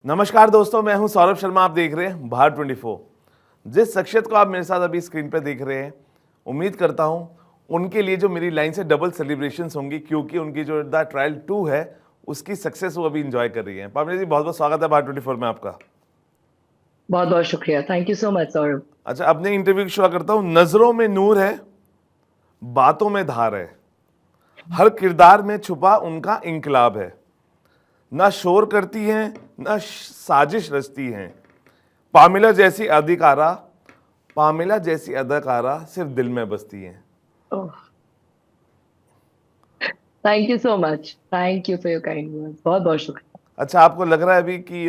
नमस्कार दोस्तों, मैं हूं सौरभ शर्मा। आप देख रहे हैं भारत 24। जिस शख्सियत को आप मेरे साथ अभी स्क्रीन पर देख रहे हैं, उम्मीद करता हूं उनके लिए जो मेरी लाइन से डबल सेलिब्रेशंस होंगी, क्योंकि उनकी जो द ट्रायल 2 है उसकी सक्सेस वो अभी इंजॉय कर रही हैं। पावनी जी, बहुत बहुत स्वागत है भारत 24 में आपका। बहुत बहुत शुक्रिया। Thank you so much Saurabh. अच्छा, अपने इंटरव्यू की शुरुआत करता हूं। नजरों में नूर है, बातों में धार है, हर किरदार में छुपा उनका इंकलाब है। ना शोर करती हैं, ना साजिश रचती हैं। पामिला जैसी अधिकारा पामिला जैसी अदाकारा सिर्फ दिल में बसती हैं। Thank you so much. Thank you for your kind words. बहुत बहुत शुक्रिया। अच्छा, आपको लग रहा है अभी कि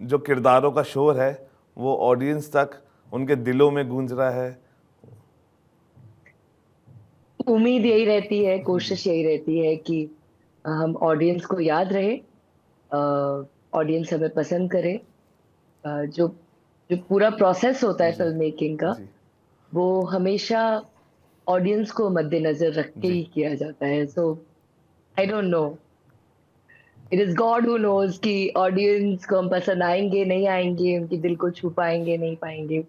जो किरदारों का शोर है वो ऑडियंस तक, उनके दिलों में गूंज रहा है? उम्मीद यही रहती है, जी। कोशिश यही रहती है कि हम ऑडियंस को याद रहे, ऑडियंस हमें पसंद करे। जो जो पूरा प्रोसेस होता है जी। फिल्म मेकिंग का, जी। वो हमेशा ऑडियंस को मद्देनजर रख के जी। ही किया जाता है। So I don't know, it is God who knows कि ऑडियंस को हम पसंद आएंगे नहीं आएंगे, उनके दिल को छू पाएंगे नहीं पाएंगे।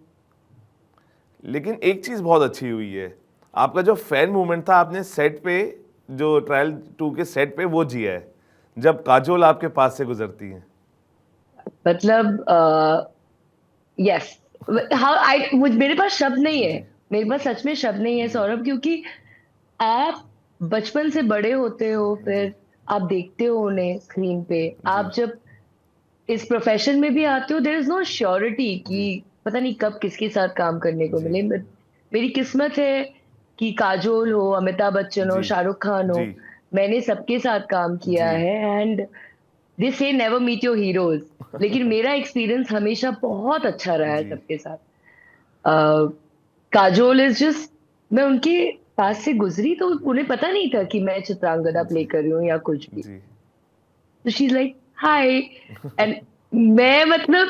लेकिन एक चीज बहुत अच्छी हुई है, आपका जो फैन मूवमेंट था आपने सेट पे, जो ट्रायल 2 के सेट पे वो जिया है, जब काजोल आपके पास से गुजरती हैं। मतलब यस, हाँ आई मुझ मेरे पास शब्द नहीं है। जी। मेरे पास सच में शब्द नहीं है जी। सौरभ, क्योंकि आप बचपन से बड़े होते हो, जी। फिर आप देखते हो उन्हें स्क्रीन पे। जी। आप जब इस प्रोफेशन में भी आते हो, देयर इज नो श्योरिटी कि जी। पता नहीं कब किसके साथ काम करने को जी। मिले। मेरी किस्मत है कि काजोल हो, अमिताभ बच्चन हो, जी। शाहरुख खान हो, जी। मैंने सबके साथ काम किया जी। है। एंड दे से नेवर मीट योर हीरोज, लेकिन मेरा एक्सपीरियंस हमेशा बहुत अच्छा रहा है जी। सबके साथ। काजोल इज जस्ट, मैं उनके पास से गुजरी तो उन्हें पता नहीं था कि मैं चित्रांगदा प्ले जी। कर रही हूँ या कुछ भी। जी। तो she is like hi, and मैं मतलब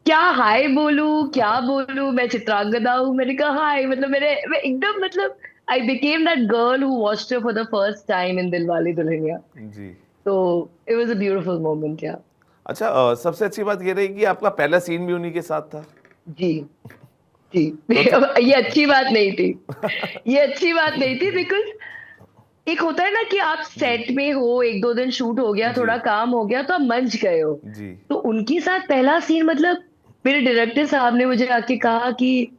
क्या हाय बोलूं क्या बोलूं, मैं चित्रांगदा हूँ। मैंने कहा हाय, मतलब मैं एकदम मतलब I became that girl who watched her for the first time in Dilwale Dulhania. जी। तो it was a beautiful moment. Yeah अच्छा, सबसे अच्छी बात ये रही कि आपका पहला सीन भी उन्हीं के साथ था। जी जी। तो क्या? ये अच्छी बात नहीं थी, ये अच्छी बात नहीं थी, बिकॉज एक होता है ना कि आप जी। सेट में हो, एक दो दिन शूट हो गया, जी। थोड़ा काम हो गया तो आप मंच गए हो। जी। तो उनके साथ पहला सीन, मतलब मेरे डायरेक्टर साहब ने मुझे आके कहा कि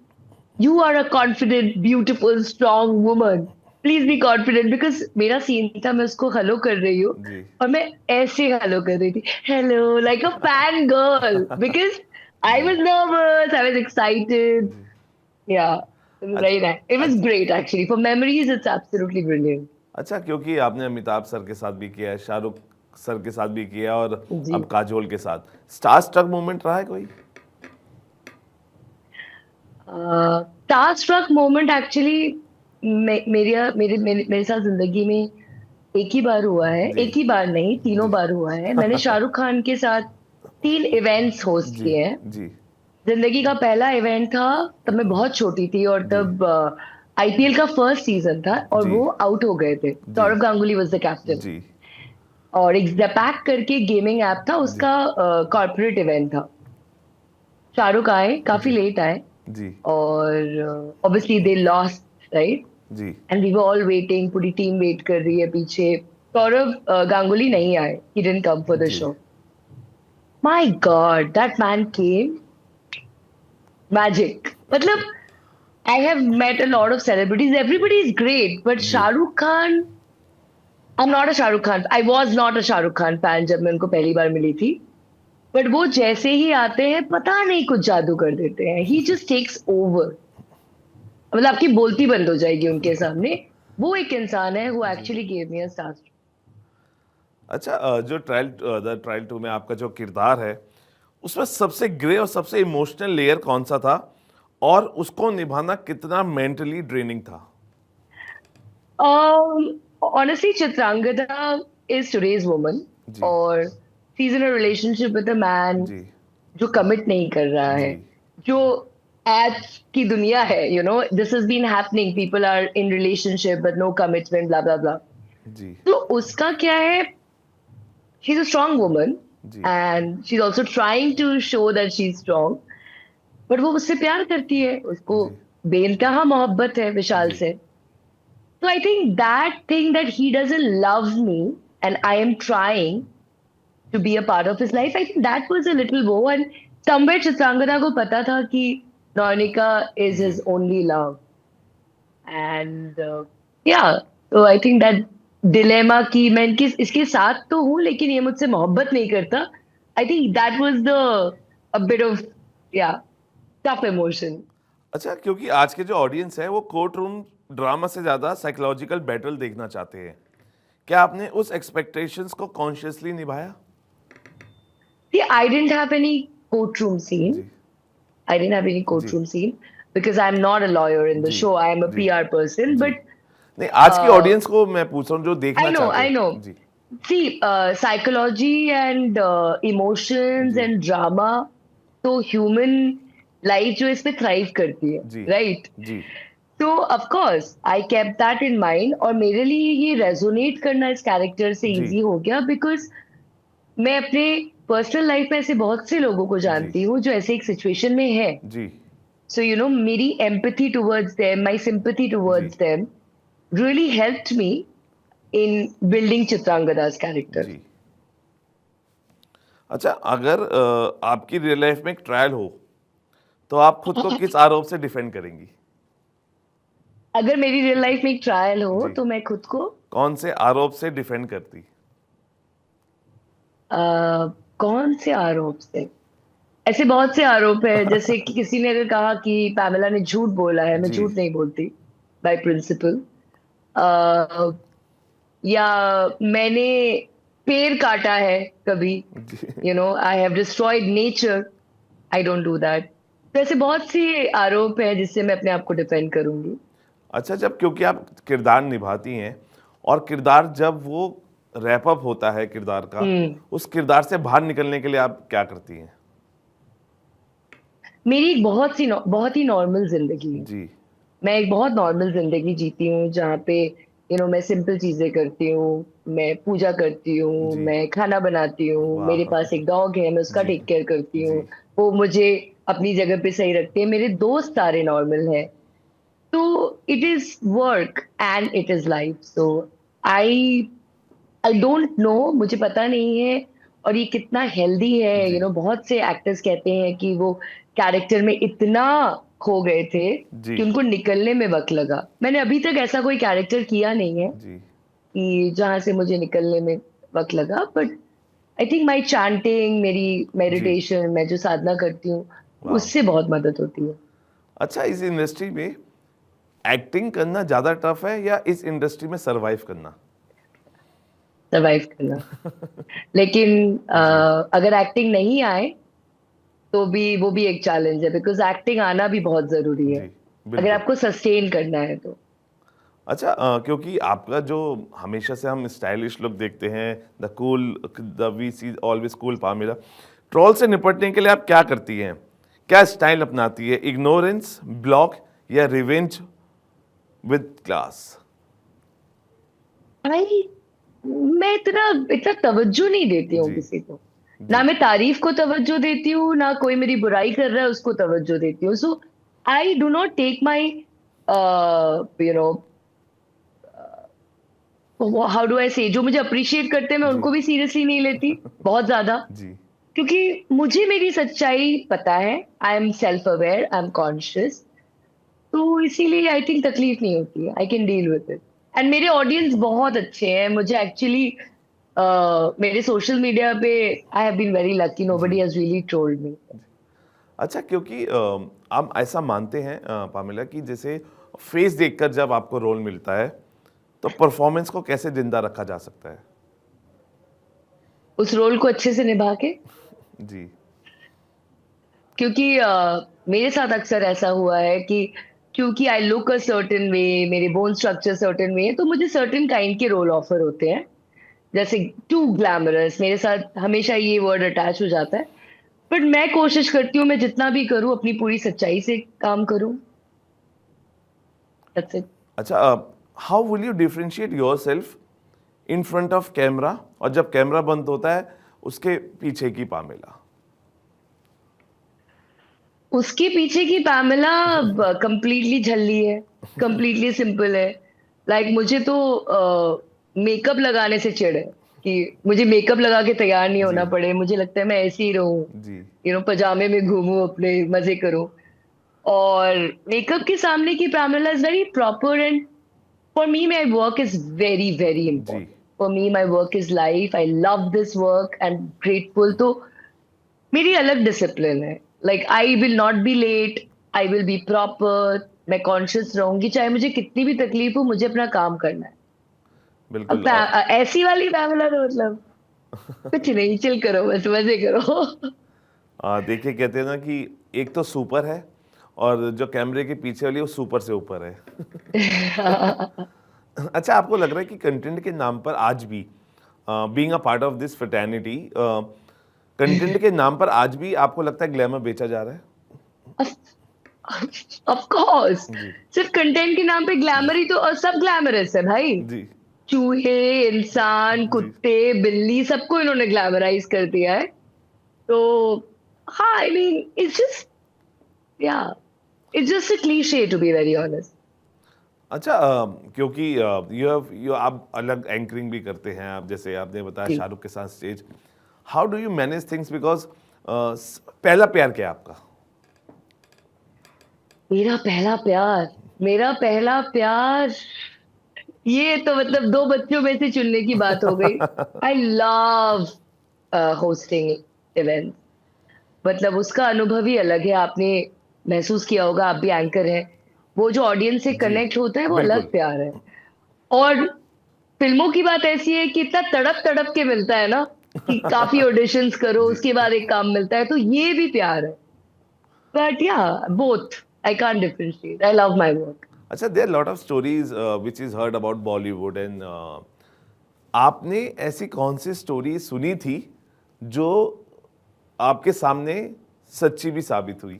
you are a confident beautiful strong woman, please be confident. Because मेरा सीन था, मैं उसको हेलो कर रही हूँ जी। और मैं ऐसे हेलो कर रही थी, hello like a fan girl, because I जी। Was nervous, I was excited. जी। या इट वाज वेरी अच्छा। नाइस, इट वाज अच्छा। Great actually. For memories it's absolutely brilliant. अच्छा, क्योंकि आपने अमिताभ सर के साथ भी किया है, शाहरुख सर के साथ भी किया, और जी। अब काजोल के साथ, स्टार स्ट्रक मोमेंट रहा है कोई? स्टार स्ट्रक मोमेंट एक्चुअली मेरे साथ जिंदगी में एक ही बार हुआ है। जी। एक ही बार नहीं, तीनों जी। बार हुआ है। मैंने शाहरुख खान के साथ 3 इवेंट्स होस्ट जी। किए हैं। जी। जिंदगी का पहला इवेंट था, तब मैं बहुत छोटी थी और जी। तब आईपीएल का फर्स्ट सीजन था और जी। वो आउट हो गए थे। जी। Sourav Ganguly was the captain. जी। और एक ज़पैक करके गेमिंग ऐप था, जी। उसका कॉर्पोरेट इवेंट था। शाहरुख आए, काफी जी। लेट आए, जी। और ऑब्वियसली दे लॉस्ट, राइट? जी। And we were all waiting, पूरी टीम वेट कर रही है पीछे। सौरव गांगुली नहीं आए, he didn't come for the जी। Show. My God, that man came, magic. मतलब I have met a lot of celebrities, everybody is great, but जी। Shahrukh Khan, I am not a Shahrukh Khan, I was not a Shahrukh Khan fan जब मैं उनको पहली बार मिली थी। But वो जैसे ही आते हैं, पता नहीं कुछ जादू कर देते हैं। ही जस्ट टेक्स ओवर। मतलब आपकी बोलती बंद हो जाएगी उनके सामने। वो एक इंसान है हु जी। Actually gave me a star. अच्छा, जो द ट्रायल 2 में आपका जो किरदार है, उसमें सबसे ग्रे और सबसे इमोशनल लेयर कौन सा था, और उसको निभाना कितना मेंटली ड्रेनिंग था? Honestly, Chitrangada is today's woman, जी। और she's in a relationship with a man जी। जो कमिट नहीं कर रहा है, जी। जो आज की दुनिया है, you know this has been happening, people are in relationship but no commitment, blah blah blah. जी। तो उसका क्या है, she is a strong woman, जी and she's also trying to show that she's strong. But वो उससे प्यार करती है, उसको जी बेइंतहा मोहब्बत है विशाल जी से. So I think that thing that he doesn't love me and I am trying to be a part of his life, I think that was a little woe. And somewhere Chitrangada को पता था कि Nayanika is ji his only love. And yeah, so I think that dilemma कि मैं इसके साथ तो हूँ लेकिन ये मुझसे मोहब्बत नहीं करता. I think that was the a bit of yeah tough emotion. अच्छा, क्योंकि आज के जो ऑडियंस है वो कोर्ट रूम ड्रामा से ज्यादा साइकोलॉजिकल बैटल देखना चाहते हैं, क्या आपने उस एक्सपेक्टेशंस को कॉन्शियसली निभाया? See, I didn't have any courtroom scene. Ji I didn't have any ji courtroom scene because I'm not a lawyer in the ji show. I am a ji PR person. Ji But नहीं, आज की uh, audience को मैं पूछ रहा हूँ जो देखना चाहते I हैं। know. Ji See, psychology and emotions ji and drama, तो human life जो इस पे thrive करती है, जी right? Ji So of course, I kept that in mind और मेरे लिए ये resonate करना इस character से जी easy हो गया because मैं अपने पर्सनल लाइफ में ऐसे बहुत से लोगों को जी जानती हूँ जो ऐसे एक सिचुएशन में है. जी So, मेरी empathy towards them, my sympathy ji towards them really helped me in building Chitrangada's character. जी अच्छा, अगर आपकी रियल लाइफ में एक ट्रायल हो तो आप खुद को किस आरोप से डिफेंड करेंगी? अगर मेरी रियल लाइफ में एक ट्रायल हो जी तो मैं खुद को कौन से आरोप से डिफेंड करती? कौन से आरोप से? ऐसे बहुत से आरोप है जैसे कि किसी ने अगर कहा कि पैमेला ने झूठ बोला है, मैं जी झूठ नहीं बोलती बाय प्रिंसिपल. या मैंने पेड़ काटा है कभी, जी I have destroyed nature, I don't do that. तो ऐसे बहुत से आरोप हैं जिससे मैं अपने आप को डिफेंड करूंगी. अच्छा, जब क्योंकि आप किरदार निभाती हैं और किरदार जब वो रैप अप होता है किरदार का, हम्म. उस किरदार से बाहर निकलने के लिए आप क्या करती हैं? मेरी एक बहुत ही नॉर्मल जिंदगी है. जी मैं एक बहुत नॉर्मल जिंदगी जीती हूँ जहाँ पे मैं सिंपल चीजें करती हूँ, मैं पूजा करती हूँ, जी मैं खाना बनाती हूँ, मेरे वाह पास एक डॉग है, मैं उसका जी टेक केयर करती हूँ, जी वो मुझे अपनी जगह पे सही रखते हैं, मेरे दोस्त सारे नॉर्मल हैं. तो it is work and it is life. So I I don't no, मुझे पता नहीं है और ये कितना हेल्दी है. जी बहुत से एक्टर्स कहते हैं कि वो कैरेक्टर में इतना खो गए थे जी कि उनको निकलने में वक्त लगा. मैंने अभी तक ऐसा कोई कैरेक्टर किया नहीं है जी कि जहां से मुझे निकलने में वक्त लगा. But I think my chanting, मेरी जी मेडिटेशन, मैं जो साधना करती हूँ वाह। उससे बहुत मदद होती है. अच्छा, इस इंडस्ट्री में एक्टिंग करना ज्यादा टफ है या इस इंडस्ट्री में सरवाइव करना? सर्वाइव करना. लेकिन जी अगर एक्टिंग नहीं आए तो भी वो भी एक चैलेंज है बिकॉज एक्टिंग आना भी बहुत जरूरी है जी अगर बिल्कुल। आपको सस्टेन करना है तो. अच्छा, क्योंकि आपका जो हमेशा से हम स्टाइलिश लुक देखते हैं, the we see always cool Pamela, troll से निपटने के लिए आप क्या करती हैं? क्या स्टाइल अपनाती है? इग्नोरेंस, ब्लॉक या रिवेंज विद क्लास? भाई, मैं इतना इतना तवज्जो नहीं देती हूँ जी किसी को. ना जी मैं तारीफ को तवज्जो देती हूँ, ना कोई मेरी बुराई कर रहा है उसको तवज्जो देती हूँ. So I do not take my you know how do I say, जो मुझे अप्रिशिएट करते हैं मैं जी उनको भी सीरियसली नहीं लेती बहुत ज्यादा. जी क्योंकि मुझे मेरी सच्चाई पता है, I am self aware, I am conscious. तो इसीलिए आई थिंक तकलीफ नहीं होती है, I can deal with it. And मेरे ऑडियंस बहुत अच्छे हैं. मुझे एक्चुअली मेरे सोशल मीडिया पे I have been very lucky, जी nobody has really trolled me. अच्छा, क्योंकि आप ऐसा मानते हैं पामेला कि जैसे फेस देखकर जब आपको रोल मिलता है तो परफॉर्मेंस को कैसे जिंदा रखा जा सकता है? उस रोल को अच्छे से निभा के. जी क्योंकि मेरे साथ अक्सर ऐसा हुआ है कि क्योंकि I look a certain way, मेरे बोन स्ट्रक्चर सर्टेन वे है, तो मुझे सर्टेन काइंड के रोल ऑफर होते हैं. जैसे टू ग्लैमरस, मेरे साथ हमेशा ये वर्ड अटैच हो जाता है. बट मैं कोशिश करती हूँ मैं जितना भी करूँ अपनी पूरी सच्चाई से काम करूँ. That's it. अच्छा, how will you differentiate yourself in front of camera और जब कैमरा बंद होता है उसके पीछे की पामेला? उसके पीछे की पैमेला कंप्लीटली झल्ली है, कंप्लीटली सिंपल है। लाइक मुझे तो मेकअप लगाने से चिढ़ है कि मुझे मेकअप लगा के तैयार नहीं होना जी पड़े, मुझे लगता है मैं ऐसे ही रहूं, जी पजामे में घूमूं, अपने मजे करूं। और मेकअप के सामने की Pamela is very proper and for me my work is very very जी important. For me my work is life, I love this work and grateful. तो मेरी अलग डिसिप्लिन है। Like I will not be late, I will be proper, मैं conscious रहूंगी, चाहे मुझे कितनी भी तकलीफ हो, मुझे अपना काम करना है। अब बिल्कुल। ऐसी वाली फैमिली तो मतलब कुछ नहीं, चिल करो, बस मजे करो। देखिए, कहते हैं ना कि एक तो सुपर है और जो कैमरे के पीछे वाली वो सुपर से ऊपर है। अच्छा, आपको लग रहा है कि कंटेंट के नाम पर आज भी, being a part of this fraternity, content के नाम पर आज भी आपको लगता है ग्लैमर बेचा जा रहा है? ऑफ कोर्स, जी सिर्फ कंटेंट के नाम पे जी ग्लैमर ही तो, और सब ग्लैमरस है भाई। जी चूहे, इंसान, जी। कुत्ते, बिल्ली, सबको इन्होंने ग्लैमराइज कर दिया है। तो हाँ, I mean it's just, yeah it's just a cliche to be very honest. अच्छा, क्योंकि यू आप अलग एंकरिंग भी करते हैं, आप जैसे आपने बताया जी, शाहरुख के साथ stage, how do you manage things? Because पहला प्यार क्या है आपका? मेरा पहला प्यार, मेरा पहला प्यार, ये तो मतलब दो बच्चों में से चुनने की बात हो गई। आई लव होस्टिंग इवेंट, मतलब उसका अनुभव ही अलग है। आपने महसूस किया होगा, आप भी एंकर हैं, वो जो ऑडियंस से जी कनेक्ट होता है वो अलग बिल्कुल। प्यार है। और फिल्मों की बात ऐसी है कि इतना तड़प तड़प के मिलता है ना, कि काफी ऑडिशंस करो जी। उसके बाद एक काम मिलता है, तो ये भी प्यार है। But yeah, both, I can't differentiate, I love my work. अच्छा, there lot of stories which is heard about Bollywood and, आपने ऐसी कौन सी स्टोरी सुनी थी जो आपके सामने सच्ची भी साबित हुई?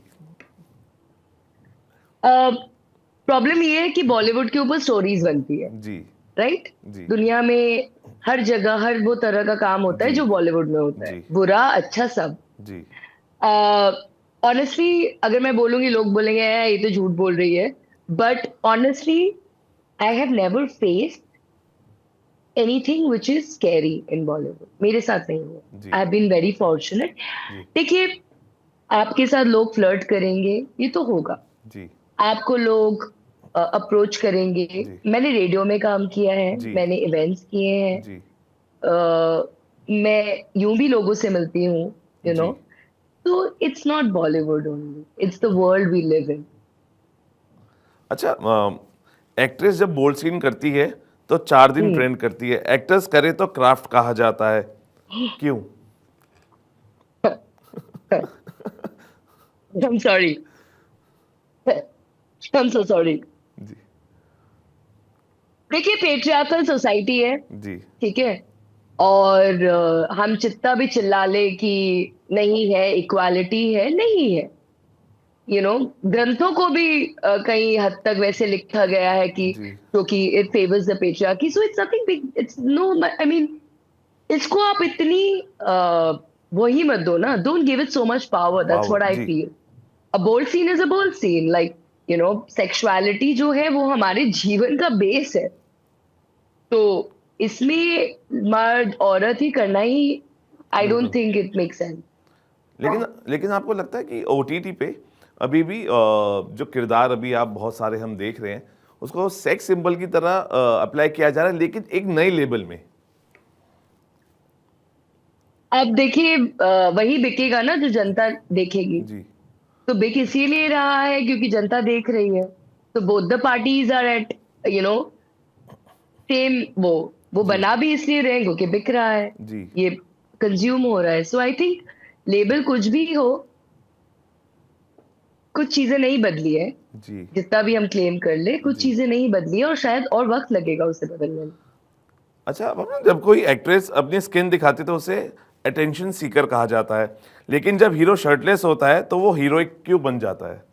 प्रॉब्लम ये है कि बॉलीवुड के ऊपर स्टोरीज बनती है, जी राइट? जी दुनिया में हर जगह हर वो तरह का काम होता है जी जो बॉलीवुड में होता है, जी बुरा अच्छा सब। जी ऑनेस्टली अगर मैं बोलूंगी, लोग बोलेंगे "यार, ये तो झूठ बोल रही है", but honestly I have never faced anything which is scary in Bollywood. मेरे साथ नहीं हुआ। जी I have been very fortunate. जी देखिए, आपके साथ लोग फ्लर्ट करेंगे, ये तो होगा। जी आपको लोग अप्रोच करेंगे। जी मैंने रेडियो में काम किया है, जी मैंने इवेंट्स किए हैं। जी अ, मैं यूं भी लोगों से मिलती हूँ, यू नो। जी। तो it's not Bollywood only, it's the world we live in. अच्छा, एक्ट्रेस जब बोल्ड सीन करती है तो 4 दिन हम्म। ट्रेंड करती है, एक्टर्स करे तो क्राफ्ट कहा जाता है, क्यों? I am sorry, I am so sorry. जी देखिए, पेट्रियार्कल सोसाइटी है, जी ठीक है। और हम जितना भी चिल्ला ले कि नहीं है, इक्वालिटी है, नहीं है। ग्रंथों को भी कई हद तक वैसे लिखा गया है कि जी। क्योंकि it favours the patriarchy, so it's nothing big, it's no, I mean इसको आप इतनी वही मत दो ना, don't give it so much power, that's power. What I जी feel. A bold scene is a bold scene, like sexuality जो है वो हमारे जीवन का बेस है। तो इसमें मर्द औरत ही करना ही, आई डोंट बिल्कुल। Think it make sense. लेकिन लेकिन आपको लगता है कि ओटीटी पे अभी भी जो किरदार अभी आप बहुत सारे हम देख रहे हैं, उसको सेक्स सिंबल की तरह अप्लाई किया जा रहा है, लेकिन एक नए लेबल में? अब देखिए, वही बिकेगा ना जो जनता देखेगी। जी तो बिक इसीलिए रहा है क्योंकि जनता देख रही है। तो both the parties are at, you know same, वो जी बना भी इसलिए रहे हैं क्योंकि बिक रहा है, जी ये कंज्यूम हो रहा है। सो आई थिंक लेबल कुछ भी हो, कुछ चीजें नहीं बदली है। जी जितना भी हम क्लेम कर ले, कुछ जी। चीजें नहीं बदली है, और शायद और वक्त लगेगा उसे बदलने में। अच्छा, अब ना जब कोई एक्ट्रेस अपनी स्किन दिखाती है तो उसे अटेंशन सीकर कहा जाता है, लेकिन जब हीरो शर्टलेस होता है तो वो हीरोइक क्यों बन जाता है?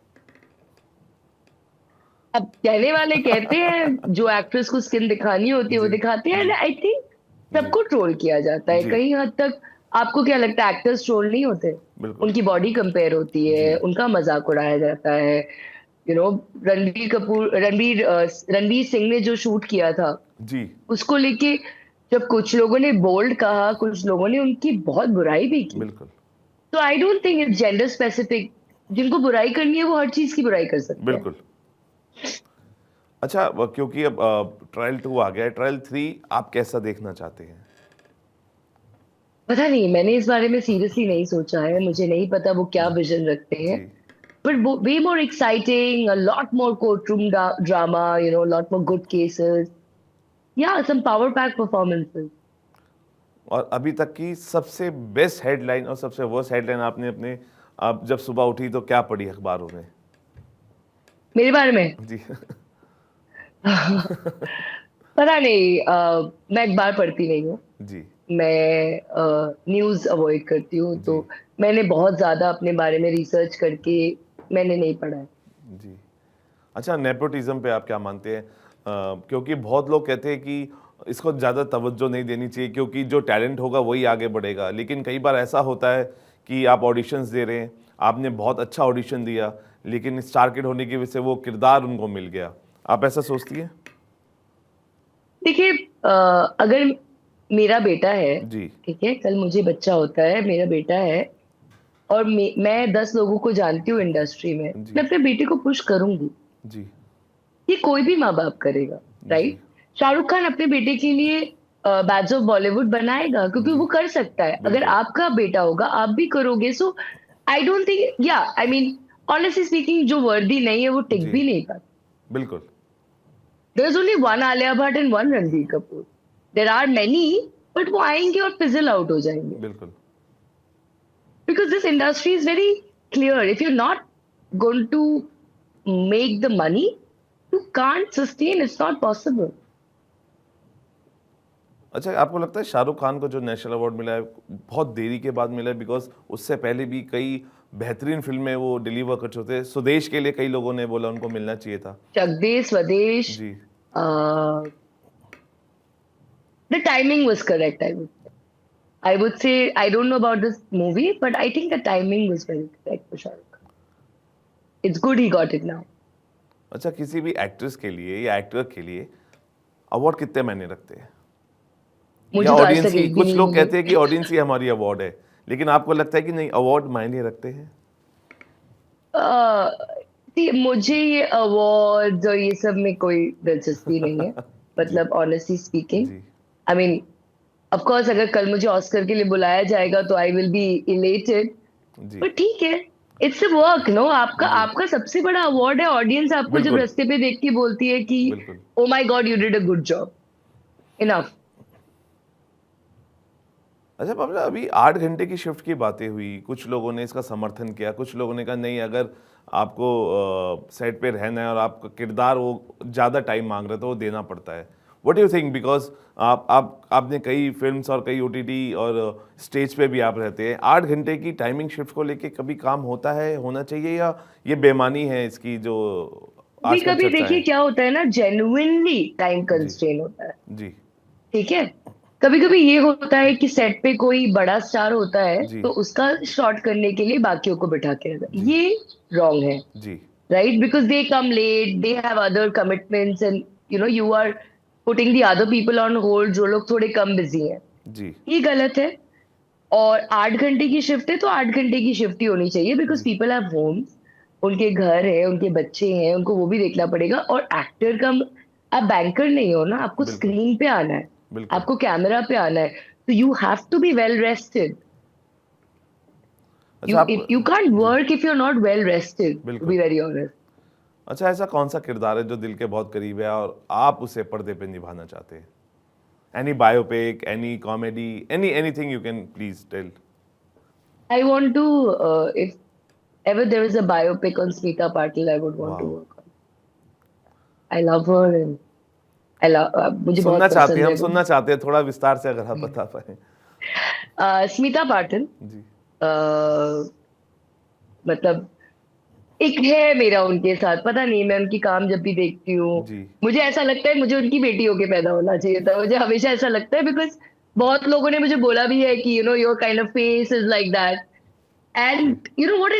अब कहने वाले कहते हैं, जो एक्ट्रेस को स्किन दिखानी होती है वो जी दिखाते हैं, एंड जी आई थिंक जी सबको ट्रोल किया जाता है जी कहीं हद तक। आपको क्या लगता है एक्टर्स ट्रोल नहीं होते? बिल्कुल। उनकी बॉडी कंपेयर होती है, जी उनका मजाक उड़ाया जाता है। यू नो रणवीर सिंह ने जो शूट किया था जी उसको लेके जब कुछ लोगों ने बोल्ड कहा, कुछ लोगों ने उनकी बहुत बुराई भी की। बिल्कुल तो I don't think it's gender specific. जिनको बुराई करनी है वो हर चीज की बुराई कर सकते हैं। बिल्कुल। अच्छा, क्योंकि अब ट्रायल 2 आ गया है, ट्रायल 3 आप कैसा देखना चाहते हैं? पता नहीं, मैंने इस बारे में सीरियसली नहीं सोचा है, मुझे नहीं पता वो क्या जी विजन रखते हैं। जी But way more exciting, a lot more courtroom drama, a lot more good cases. Yeah, some power pack performances. और अभी तक की सबसे बेस्ट हेडलाइन और सबसे वर्स्ट हेडलाइन आपने अपने आप जब सुबह उठी तो क्या पढ़ी अखबारों में? मेरे बारे में जी पता नहीं, मैं अखबार पढ़ती नहीं हूँ। जी मैं न्यूज अवॉइड करती हूँ, जी तो मैंने बहुत ज्यादा अपने बारे में रिसर्च करके मैंने नहीं पढ़ा है। जी। अच्छा, नेपोटिज्म पे आप क्या मानते हैं? क्योंकि बहुत लोग कहते हैं कि इसको ज़्यादा तवज्जो नहीं देनी चाहिए क्योंकि जो टैलेंट होगा वही आगे बढ़ेगा, लेकिन कई बार ऐसा होता है कि आप ऑडिशंस दे रहे हैं, आपने बहुत अच्छा ऑडिशन दिया, लेकिन स्टार किड होने की वजह से वो किरदार उनको मिल गया। आप ऐसा सोचती हैं? देखिए, अगर मेरा बेटा है, जी ठीक है, कल मुझे बच्चा होता है, मेरा बेटा है, और मैं 10 लोगों को जानती हूँ इंडस्ट्री में, जी मैं अपने बेटे को पुश करूंगी। जी ये कोई भी माँ बाप करेगा, जी राइट? शाहरुख खान अपने बेटे के लिए बैड्स ऑफ बॉलीवुड बनाएगा क्योंकि जी वो कर सकता है। अगर बिल्कुल आपका बेटा होगा आप भी करोगे। सो आई डोंट थिंक, या आई मीन ऑनेस्टली स्पीकिंग, जो वर्दी नहीं है वो टिक जी भी नहीं पाता। बिल्कुल there is only one Alia Bhatt and one Ranbir Kapoor. There are many, but वो आएंगे और फिजल आउट हो जाएंगे। बिल्कुल। Because this industry is very clear. If you're not going to make the money, you can't sustain. It's not possible. अच्छा, आपको लगता है शाहरुख खान को जो नेशनल अवार्ड मिला है बहुत देरी के बाद मिला है? बिकॉज उससे पहले भी कई बेहतरीन फिल्में वो डिलीवर कर चुके थे। स्वदेश के लिए कई लोगों ने बोला उनको मिलना चाहिए था। Chakde, Swadesh, ji uh, the timing was correct, I would say. I would say, I don't know about this movie, but I think the timing was very correct for Shah Rukh Khan. It's good he got it now. अच्छा, किसी भी actress के लिए या actor के लिए award कितने मायने रखते हैं? या मुझे तो आज ऑडियंस तक ही, एक भी कुछ नहीं लोग मिली। कहते हैं कि ऑडियंस ही हमारी अवार्ड है, लेकिन आपको लगता है कि नहीं, अवार्ड मायने रखते हैं? Uh, see, मुझे ये अवार्ड और ये सब में कोई दिलचस्पी नहीं है, जी मतलब ऑनेस्टली स्पीकिंग। जी आई मीन, ऑफ कोर्स अगर कल मुझे ऑस्कर के लिए बुलाया जाएगा तो आई विल बी इलेटेड। जी पर ठीक है, इट्स अ वर्क, नो? आपका जी आपका सबसे बड़ा अवार्ड है, ऑडियंस आपको जब बिल्कुल रास्ते पे देख के बोलती है कि बिल्कुल। Oh my God you did a good job, enough. अच्छा पापा, अभी 8 घंटे की शिफ्ट की बातें हुई, कुछ लोगों ने इसका समर्थन किया, कुछ लोगों ने कहा नहीं, अगर आपको सेट पे रहना है और आपका किरदार वो ज़्यादा टाइम मांग रहा है तो वो देना पड़ता है। What do you think? Because आपने कई फिल्म्स और कई ओटीटी और स्टेज पे भी आप रहते हैं, 8 घंटे की टाइमिंग शिफ्ट को लेके कभी काम होता है, होना चाहिए, या ये बेमानी है इसकी जो कभी आजकल कभी चर्चा देखिए है? क्या होता है ना, जेन्युइनली टाइम जी कंस्ट्रेन होता है, जी ठीक है। कभी कभी ये होता है कि सेट पे कोई बड़ा स्टार होता है जी तो उसका शॉट करने के लिए बाकियों को बिठा के रखा, जी ये रॉन्ग है, जी right? Because they come late, they have other commitments, and you are putting the other people on hold जो लोग थोड़े कम बिजी हैं। जी ये गलत है। और 8 घंटे की शिफ्ट है तो 8 घंटे की शिफ्ट ही होनी चाहिए, बिकॉज जी पीपल हैव होम्स, उनके घर है, उनके बच्चे हैं, उनको वो भी देखना पड़ेगा। और एक्टर का, आप बैंकर नहीं हो ना, आपको बिल्कुल स्क्रीन पे आना है, बिल्कुल। आपको कैमरा पे आना है, तो you have to be well rested. अच्छा यू आप यू कांट जी work if you are not well rested, to बिल्कुल। Be very honest. अच्छा, ऐसा कौन सा किरदार है जो दिल के बहुत करीब है और आप उसे पर्दे पे निभाना चाहते हैं? Any biopic, any comedy, anything you can please tell. I want to, if ever there is a biopic on Smita Patil, I would want to वाह, work on. I love her and I love, मुझे सुनना बहुत चाहते हैं, पसंद हम है वो। सुनना चाहते हैं, थोड़ा विस्तार से अगर आप बता पाए। स्मिता पाटिल, जी मतलब एक है मेरा उनके साथ, पता नहीं, मैं उनकी काम जब भी देखती हूँ जी मुझे ऐसा लगता है मुझे उनकी बेटी होके पैदा होना चाहिए था। मुझे हमेशा ऐसा लगता है, बिकॉज बहुत लोगों ने मुझे बोला भी है कि your kind of face is like that. And what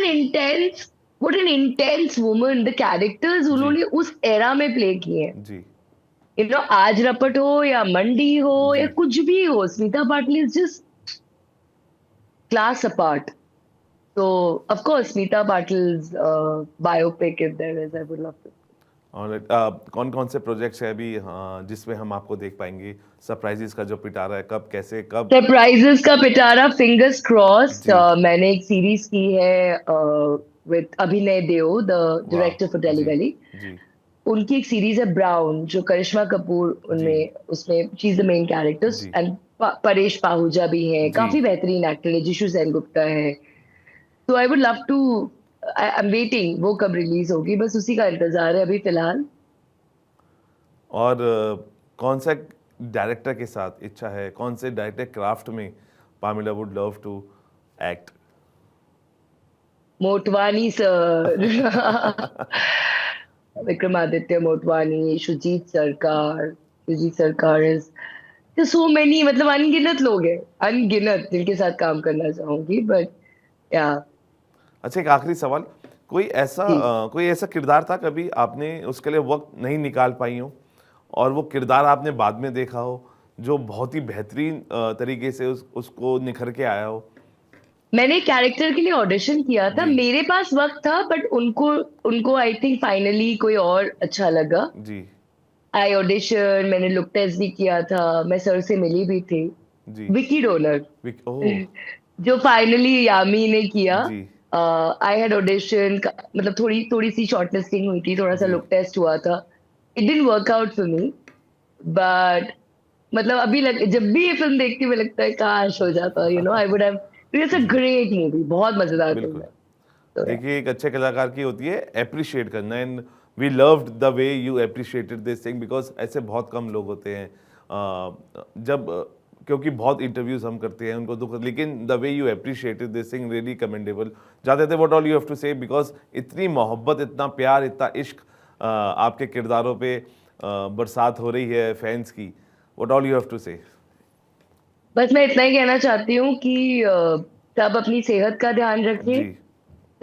an intense woman, the characters जी उन्होंने उस एरा में प्ले किए हैं. जी आज रपट हो या मंडी हो या जी. कुछ भी हो, Smita Patil is just class apart. So, of course, Smita Patil's biopic, if there is, I would love to. और कौन कौन से प्रोजेक्ट्स है अभी, हाँ, जिसमें हम आपको देख पाएंगे? सरप्राइजेस का जो पिटारा है, कब, कैसे, कब? सरप्राइजेस का पिटारा, फिंगर्स क्रॉस्ड. जी. मैंने एक सीरीज की है विद अभिनय देओ, द वाह. डायरेक्टर फॉर जी टेलीवैली. जी उनकी एक सीरीज है ब्राउन, जो करिश्मा कपूर जी उनमें उसमें she is the main characters. जी एंड परेश पाहुजा भी है, जी. काफी बेहतरीन एक्टर है. जिशु सेनगुप्ता है. तो I would love to, I am waiting वो कब रिलीज होगी, बस उसी का इंतजार है अभी फिलहाल. और कौन सा डायरेक्टर के साथ इच्छा है, कौन से डायरेक्टर क्राफ्ट में पामिला would love to act? Motwani sir. Vikramaditya Motwani, Shoojit Sircar is so many, मतलब अनगिनत लोग हैं, अनगिनत जिनके साथ काम करना चाहूंगी. बट या अच्छा, एक आखिरी सवाल, कोई ऐसा किरदार था कभी आपने उसके लिए वक्त नहीं निकाल पाई हो, और वो किरदार आपने बाद में देखा हो, जो बहुत ही बेहतरीन तरीके से उसको निखर के आया हो? मैंने कैरेक्टर के लिए ऑडिशन किया था, जी. मेरे पास वक्त था, बट उनको उनको आई थिंक फाइनली कोई और अच्छा लगा. जी आई ऑडिशन, मैंने लुक टेस्ट भी किया था, मैं सर से मिली भी थी. जी. विकी डोनर, ओह. जो फाइनली यामी ने किया. जी आई हैड ऑडिशन, मतलब थोड़ी थोड़ी सी शॉर्टलिस्टिंग हुई थी, थोड़ा सा जी लुक टेस्ट हुआ था. It didn't work out for me. But मतलब जब भी ये फिल्म देखती हूँ, मुझे लगता है काश हो जाता, I would have. It's a जी. ग्रेट मूवी, बहुत मजेदार फिल्म बिल्कुल. है. तो देखिए, एक अच्छे कलाकार की होती है अप्रिशिएट करना, and we loved the way you appreciated this thing, because ऐसे बहुत कम लोग होते हैं जब क्योंकि बहुत इंटरव्यूज हम करते हैं उनको दुख, लेकिन the way you appreciated this thing really commendable. जाते थे, what all you have to say, because इतनी मोहब्बत, इतना प्यार, इतना इश्क आपके किरदारों पे बरसात हो रही है फैंस की. What all you have to say? बस मैं इतना ही कहना चाहती हूँ कि सब अपनी सेहत का ध्यान रखें, जी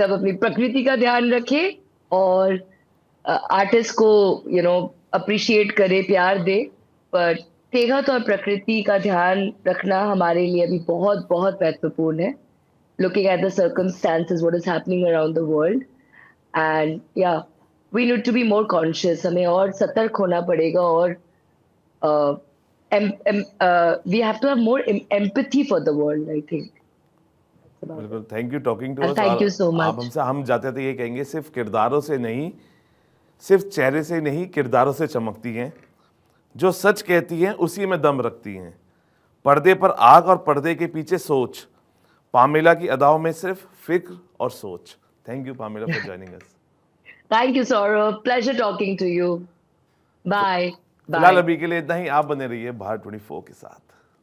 सब अपनी प्रकृति का ध्यान रखें, और आर्टिस्ट को अप्रिशिएट करे, प्यार दे. पर सेहत और प्रकृति का ध्यान रखना हमारे लिए अभी बहुत बहुत महत्वपूर्ण है. Looking at the circumstances, what is happening around the world. And yeah we need to be more conscious. हमें और सतर्क होना पड़ेगा, और we have to have more empathy for the world, I think. बिल्कुल. Thank you talking to And us. thank you so आप much. हमसे, हम जाते थे ये कहेंगे, सिर्फ किरदारों से नहीं, सिर्फ चेहरे से नहीं, किरदारों से चमकती हैं. जो सच कहती हैं उसी में दम रखती हैं. पर्दे पर आग और पर्दे के पीछे सोच. पामेला की अदाओं में सिर्फ फिक्र और सोच. Thank you Pamela for joining us. Thank you, Saurabh. Pleasure talking to you. Bye. फिलहाल Bye. अभी के लिए इतना ही. आप बने रहिए भारत 24 के साथ.